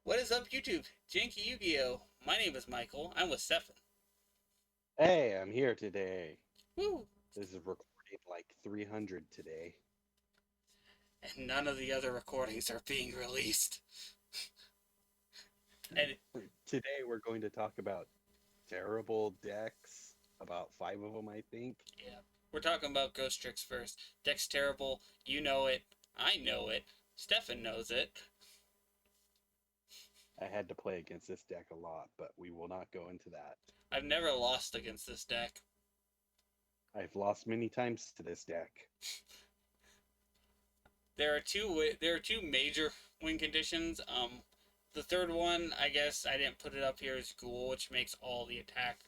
What is up, YouTube? JankyYGO. My name is Michael. I'm with Steafen. Hey, I'm here today. Woo! This is recording like 300 today. And none of the other recordings are being released. And Today we're going to talk about terrible decks, about 5 of them, I think. yeah, we're talking about Ghost Tricks first. Deck's terrible. You know it. I know it. Steafen knows it. I had to play against this deck a lot, but we will not go into that. I've never lost against this deck. I've lost many times to this deck. There are two major win conditions. The third one, I guess I didn't put it up here, is Ghoul, which makes all the attack.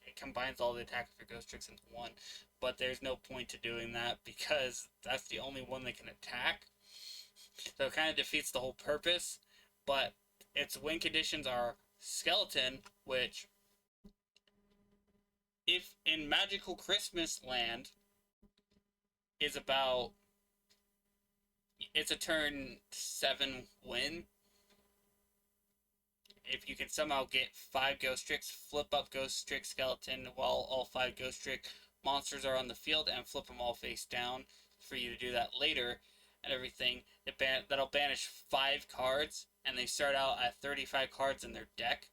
It combines all the attack of your Ghost Tricks into one. But there's no point to doing that because that's the only one that can attack. So it kind of defeats the whole purpose. But its win conditions are Skeleton, which, if in Magical Christmas Land, is about. It's a turn 7 win. If you can somehow get 5 Ghost Tricks, flip up Ghost Trick Skeleton while all 5 Ghost Trick monsters are on the field and flip them all face down for you to do that later and everything. That'll banish 5 cards, and they start out at 35 cards in their deck.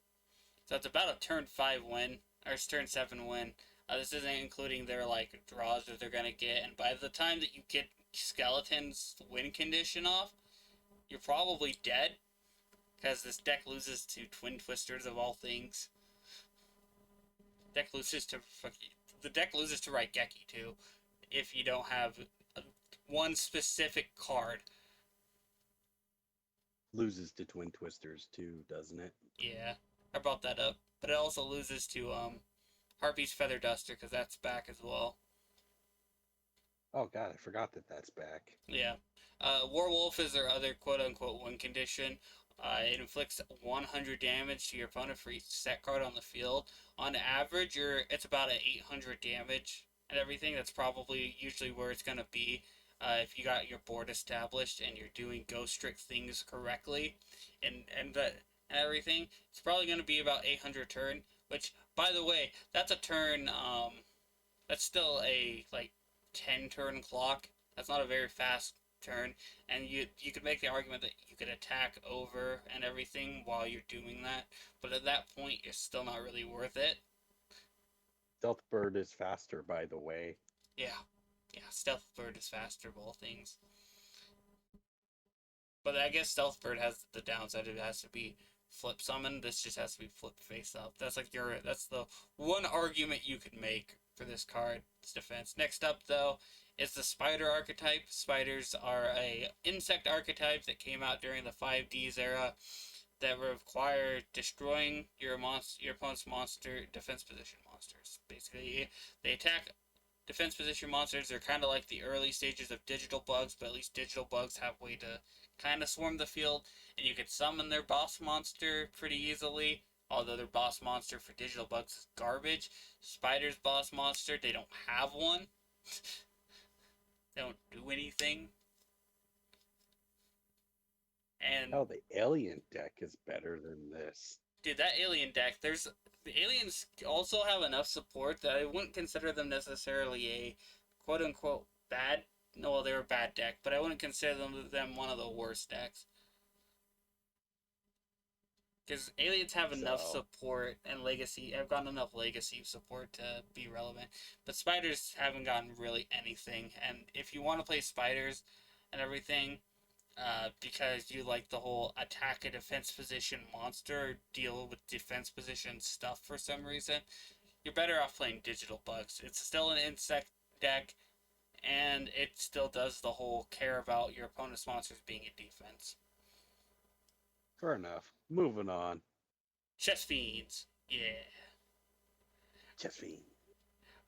So it's about a turn 5 win, or turn 7 win. This isn't including their draws that they're going to get, and by the time that you get Skeleton's win condition off, you're probably dead. Because this deck loses to Twin Twisters of all things. The deck loses to Raigeki too, if you don't have one specific card. Loses to Twin Twisters too, doesn't it? Yeah, I brought that up. But it also loses to Harpy's Feather Duster, because that's back as well. Oh god, I forgot that that's back. Yeah. Werewolf is their other quote-unquote win condition. It inflicts 100 damage to your opponent for each set card on the field. On average, it's about an 800 damage and everything. That's probably usually where it's going to be if you got your board established and you're doing Ghost Trick things correctly and everything. It's probably going to be about 800 turn, which, by the way, that's a turn, that's still a, 10 turn clock. That's not a very fast turn, and you could make the argument that you could attack over and everything while you're doing that, but at that point it's still not really worth it. Stealth Bird is faster, by the way. Yeah, Stealth Bird is faster of all things, but I guess Stealth Bird has the downside. It has to be flip summoned. This just has to be flip face up. That's the one argument you could make for this card's defense. Next up, though, is the spider archetype. Spiders are a insect archetype that came out during the 5Ds era that require destroying your opponent's monster defense position monsters. Basically, they attack defense position monsters. They're kind of like the early stages of digital bugs, but at least digital bugs have a way to kind of swarm the field, and you can summon their boss monster pretty easily. Although their boss monster for digital bugs is garbage. Spider's boss monster, they don't have one. They don't do anything. And Oh, the alien deck is better than this. dude, that alien deck, the aliens also have enough support that I wouldn't consider them necessarily a quote unquote bad. No, well, they're a bad deck, but I wouldn't consider them one of the worst decks. Because aliens have enough support and legacy. Have gotten enough legacy support to be relevant. But spiders haven't gotten really anything. And if you want to play spiders and everything, because you like the whole attack a defense position monster, deal with defense position stuff for some reason, you're better off playing digital bugs. It's still an insect deck, and it still does the whole care about your opponent's monsters being a defense. Fair enough. Moving on. Chest Fiends. Yeah. Chest Fiend.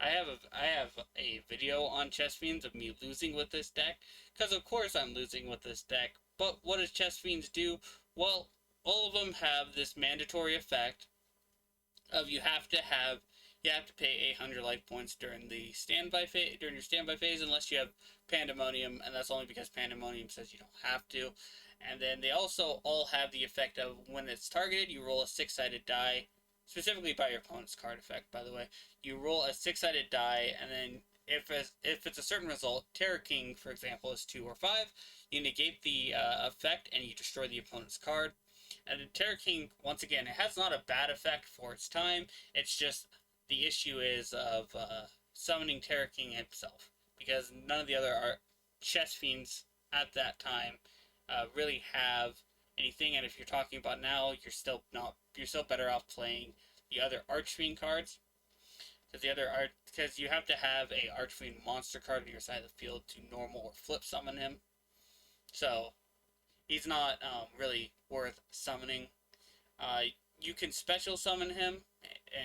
I have a video on Chest Fiends of me losing with this deck, because of course I'm losing with this deck. But what does Chest Fiends do? Well, all of them have this mandatory effect of you have to pay 800 life points during your standby phase, unless you have Pandemonium, and that's only because Pandemonium says you don't have to. And then they also all have the effect of when it's targeted, you roll a 6-sided die, specifically by your opponent's card effect, by the way. You roll a 6-sided die, and then if it's a certain result, Terror King, for example, is 2 or 5, you negate the effect and you destroy the opponent's card. And the Terror King, once again, it has not a bad effect for its time. It's just the issue is of summoning Terror King himself, because none of the other chess fiends at that time really have anything. And if you're talking about now, you're still better off playing the other Archfiend cards, because you have to have a Archfiend monster card on your side of the field to normal or flip summon him. So he's not really worth summoning. Uh, you can special summon him,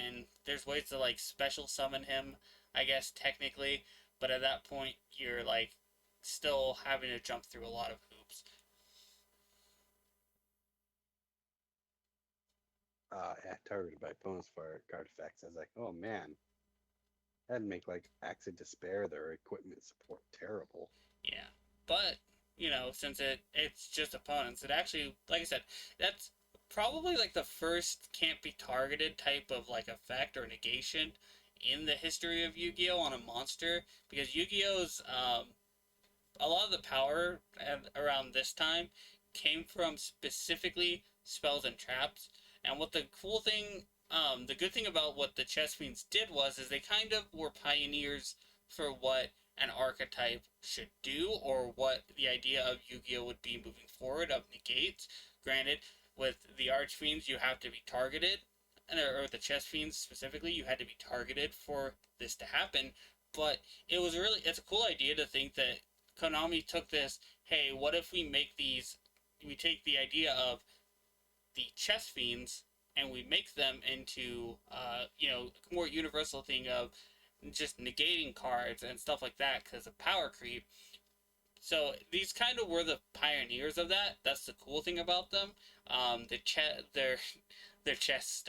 and there's ways to like special summon him, I guess technically, but at that point you're like still having to jump through a lot of hoops. Targeted by opponents for card effects. I was like, oh man, that'd make like Acts of Despair, their equipment support terrible. Yeah, but since it's just opponents, it actually, like I said, that's probably like the first can't be targeted type of like effect or negation in the history of Yu-Gi-Oh on a monster, because Yu-Gi-Oh's a lot of the power around this time came from specifically spells and traps. And what the good thing about what the chess fiends did is they kind of were pioneers for what an archetype should do, or what the idea of Yu-Gi-Oh would be moving forward of negates. Granted, with the archfiends, you have to be targeted, or the chess fiends specifically, you had to be targeted for this to happen. But it's a cool idea to think that Konami took this, hey, what if we take the idea of the chess fiends and we make them into, a more universal thing of just negating cards and stuff like that because of power creep. So these kind of were the pioneers of that. That's the cool thing about them. Their chess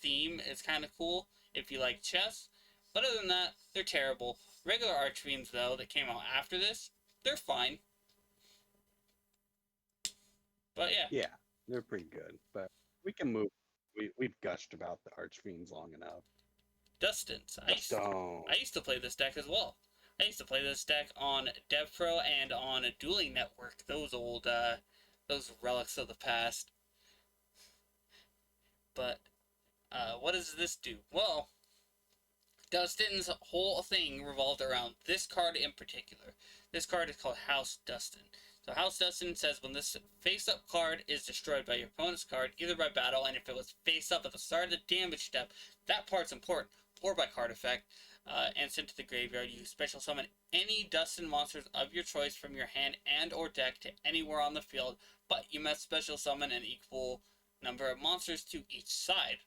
theme is kind of cool if you like chess. But other than that, they're terrible. Regular Archfiends, though, that came out after this, they're fine. But yeah. Yeah, they're pretty good, but we can move. We've gushed about the Archfiends long enough. Dustin's. Dustin. I used to play this deck as well. I used to play this deck on DevPro and on a Dueling Network. Those relics of the past. But what does this do? Well, Dustin's whole thing revolved around this card in particular. This card is called House Dustin. So House Dustin says when this face-up card is destroyed by your opponent's card, either by battle, and if it was face-up at the start of the damage step, that part's important, or by card effect, and sent to the graveyard, you special summon any Dustin monsters of your choice from your hand and or deck to anywhere on the field, but you must special summon an equal number of monsters to each side.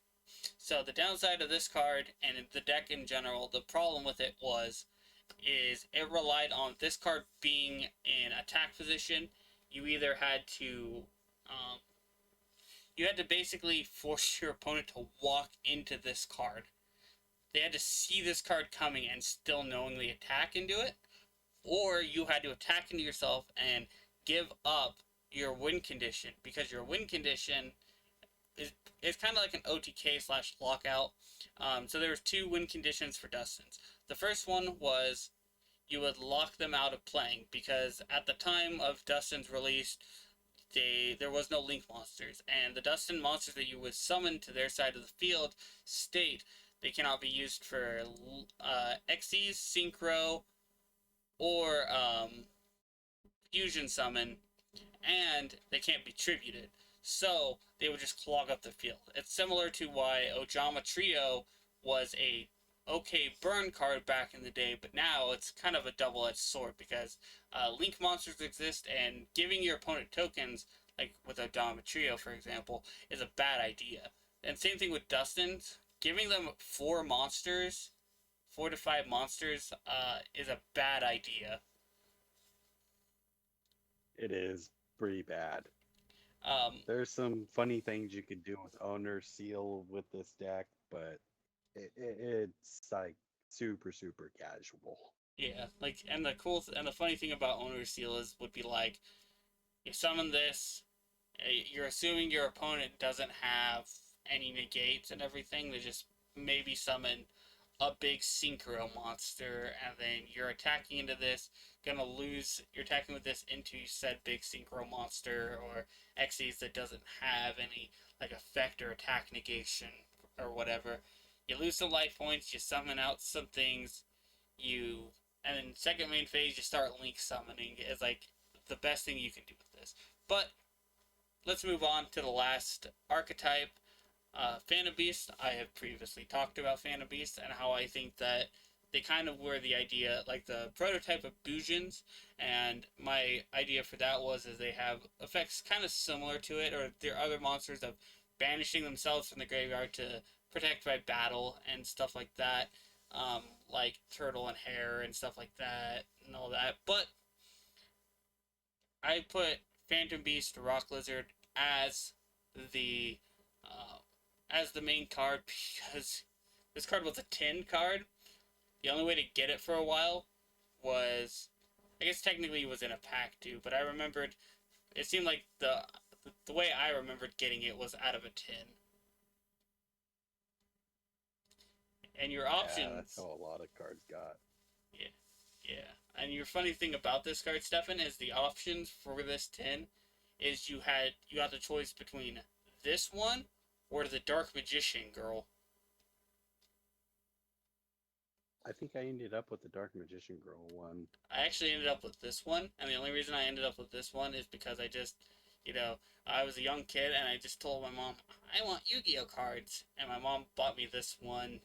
So the downside of this card and the deck in general, the problem with it is it relied on this card being in attack position. You either had to basically force your opponent to walk into this card. They had to see this card coming and still knowingly attack into it, or you had to attack into yourself and give up your win condition, because your win condition is kind of like an OTK / lockout. So there was 2 win conditions for Dustin's. The first one was you would lock them out of playing, because at the time of Dustin's release, there was no link monsters, and the Dustin monsters that you would summon to their side of the field state they cannot be used for Xyz, Synchro, or Fusion Summon, and they can't be tributed. So they would just clog up the field. It's similar to why Ojama Trio was a okay burn card back in the day, but now it's kind of a double-edged sword, because link monsters exist, and giving your opponent tokens, like with Ojama Trio, for example, is a bad idea. And same thing with Dustin's. Giving them 4 to 5 monsters, is a bad idea. It is pretty bad. There's some funny things you could do with Owner Seal with this deck, but it's like super casual. Yeah, like, and the funny thing about Owner Seal would be like, you summon this, you're assuming your opponent doesn't have any negates and everything. They just maybe summon a big synchro monster, and then you're attacking into this, gonna lose. You're attacking with this into said big synchro monster or Xyz that doesn't have any like effect or attack negation or whatever. You lose some life points. You summon out some things. You and then second main phase you start link summoning is like the best thing you can do with this. But let's move on to the last archetype, Phantom Beast. I have previously talked about Phantom Beast and how I think that they kind of were the idea, like the prototype of Bujins, and my idea for that was is they have effects kind of similar to it, or there are other monsters of banishing themselves from the graveyard to protect by battle and stuff like that, like Turtle and Hare and stuff like that and all that. But I put Phantom Beast Rock Lizard as the uh, as the main card because this card was a 10 card. The only way to get it for a while was, I guess technically it was in a pack too, but I remembered it seemed like the way I remembered getting it was out of a 10. And your options. Yeah, that's how a lot of cards got. Yeah, yeah. And your funny thing about this card, Stefan, is the options for this 10 is you got the choice between this one or the Dark Magician Girl. I think I ended up with the Dark Magician Girl one. I actually ended up with this one, and the only reason I ended up with this one is because I just, I was a young kid and I just told my mom, I want Yu-Gi-Oh cards, and my mom bought me this one,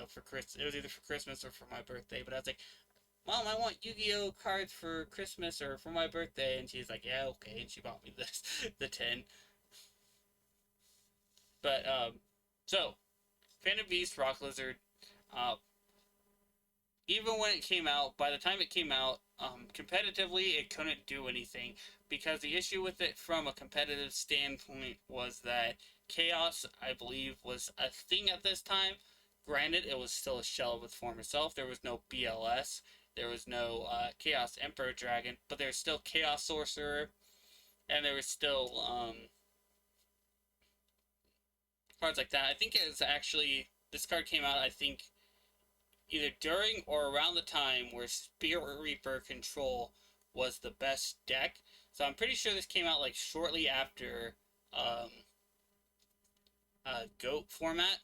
for Christmas. It was either for Christmas or for my birthday, but I was like, Mom, I want Yu-Gi-Oh cards for Christmas or for my birthday, and she's like, yeah, okay, and she bought me this, the 10. But, so, Phantom Beast, Rock Lizard, even when it came out, by the time it came out, competitively, it couldn't do anything. Because the issue with it from a competitive standpoint was that Chaos, I believe, was a thing at this time. Granted, it was still a shell of its former self. There was no BLS. There was no Chaos Emperor Dragon. But there's still Chaos Sorcerer. And there was still cards like that. I think it's actually... This card came out, I think, either during or around the time where Spirit Reaper Control was the best deck. So I'm pretty sure this came out like shortly after GOAT format.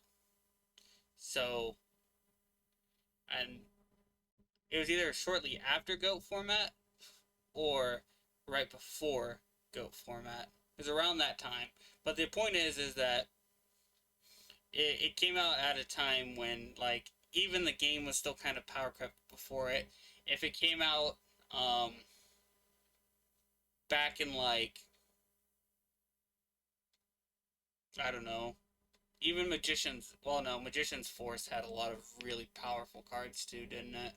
So, and it was either shortly after GOAT format or right before GOAT format. It was around that time. But the point is that it came out at a time when, like, even the game was still kind of power crept before it. If it came out back in, like, I don't know, even Magician's Force had a lot of really powerful cards too, didn't it?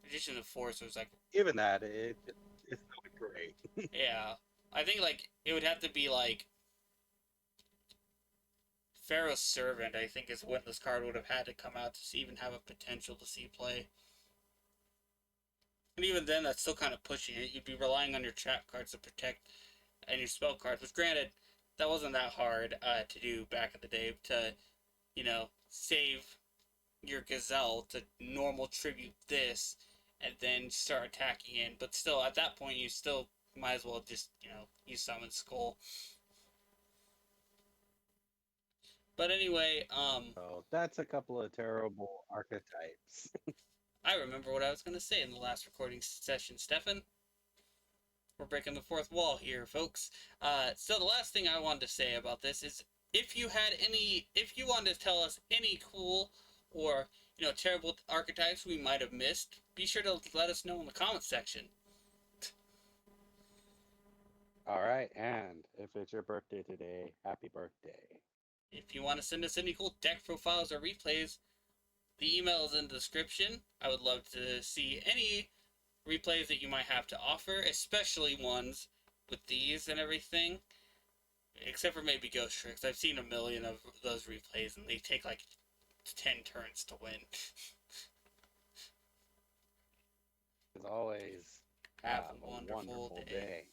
Magician's Force was like, even that, it's not great. Yeah, I think like it would have to be like Pharaoh's Servant, I think, is when this card would have had to come out to even have a potential to see play. And even then, that's still kind of pushing it. You'd be relying on your trap cards to protect and your spell cards, which granted, that wasn't that hard to do back in the day to, save your Gazelle to normal tribute this and then start attacking in. But still, at that point, you still might as well just, use Summon Skull. But anyway, Oh, that's a couple of terrible archetypes. I remember what I was going to say in the last recording session, Stefan. We're breaking the fourth wall here, folks. So the last thing I wanted to say about this is if you wanted to tell us any cool or, terrible archetypes we might have missed, be sure to let us know in the comments section. Alright, and if it's your birthday today, happy birthday. If you want to send us any cool deck profiles or replays, the email is in the description. I would love to see any replays that you might have to offer, especially ones with these and everything. Except for maybe Ghost Tricks. I've seen a million of those replays and they take like 10 turns to win. As always, have a wonderful day.